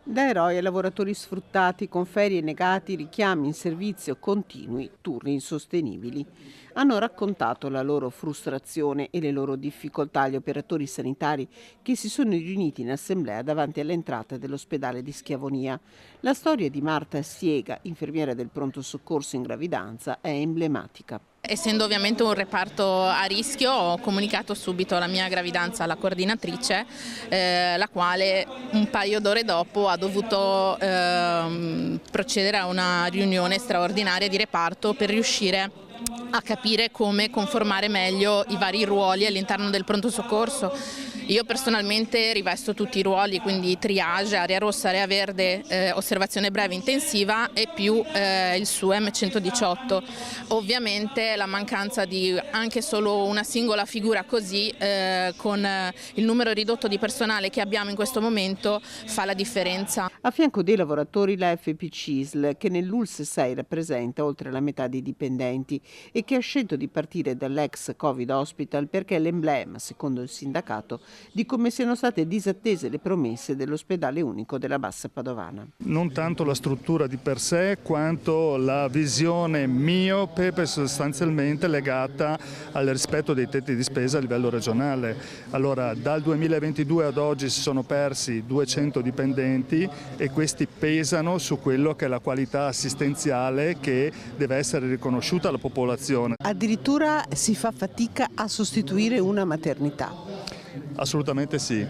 Da eroi a lavoratori sfruttati con ferie negati, richiami in servizio continui, turni insostenibili. Hanno raccontato la loro frustrazione e le loro difficoltà agli operatori sanitari che si sono riuniti in assemblea davanti all'entrata dell'ospedale di Schiavonia. La storia di Marta Siega, infermiera del pronto soccorso in gravidanza, è emblematica. Essendo ovviamente un reparto a rischio, ho comunicato subito la mia gravidanza alla coordinatrice, la quale un paio d'ore dopo ha dovuto procedere a una riunione straordinaria di reparto per riuscire a capire come conformare meglio i vari ruoli all'interno del pronto soccorso. Io personalmente rivesto tutti i ruoli, quindi triage, area rossa, area verde, osservazione breve intensiva e più il SUEM 118. Ovviamente la mancanza di anche solo una singola figura così, con il numero ridotto di personale che abbiamo in questo momento, fa la differenza. A fianco dei lavoratori la FP-CISL, che nell'ULSS 6 rappresenta oltre la metà dei dipendenti e che ha scelto di partire dall'ex Covid Hospital perché è l'emblema, secondo il sindacato, di come siano state disattese le promesse dell'ospedale unico della Bassa Padovana. Non tanto la struttura di per sé quanto la visione miope sostanzialmente legata al rispetto dei tetti di spesa a livello regionale. Allora, dal 2022 ad oggi si sono persi 200 dipendenti e questi pesano su quello che è la qualità assistenziale che deve essere riconosciuta alla popolazione. Addirittura si fa fatica a sostituire una maternità. Assolutamente sì.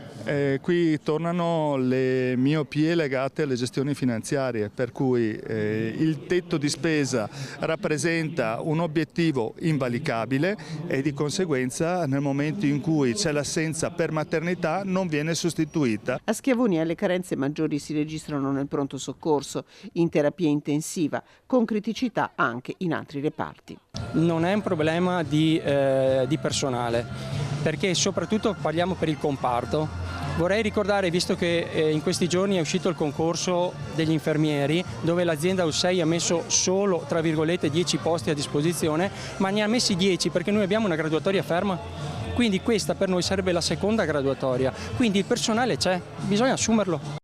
Qui tornano le miopie legate alle gestioni finanziarie, per cui il tetto di spesa rappresenta un obiettivo invalicabile e di conseguenza nel momento in cui c'è l'assenza per maternità non viene sostituita. A Schiavonia le carenze maggiori si registrano nel pronto soccorso, in terapia intensiva, con criticità anche in altri reparti. Non è un problema di personale, perché soprattutto parliamo per il comparto. Vorrei ricordare, visto che in questi giorni è uscito il concorso degli infermieri, dove l'azienda ULSS ha messo solo, tra virgolette, 10 posti a disposizione, ma ne ha messi 10 perché noi abbiamo una graduatoria ferma. Quindi questa per noi sarebbe la seconda graduatoria. Quindi il personale c'è, bisogna assumerlo.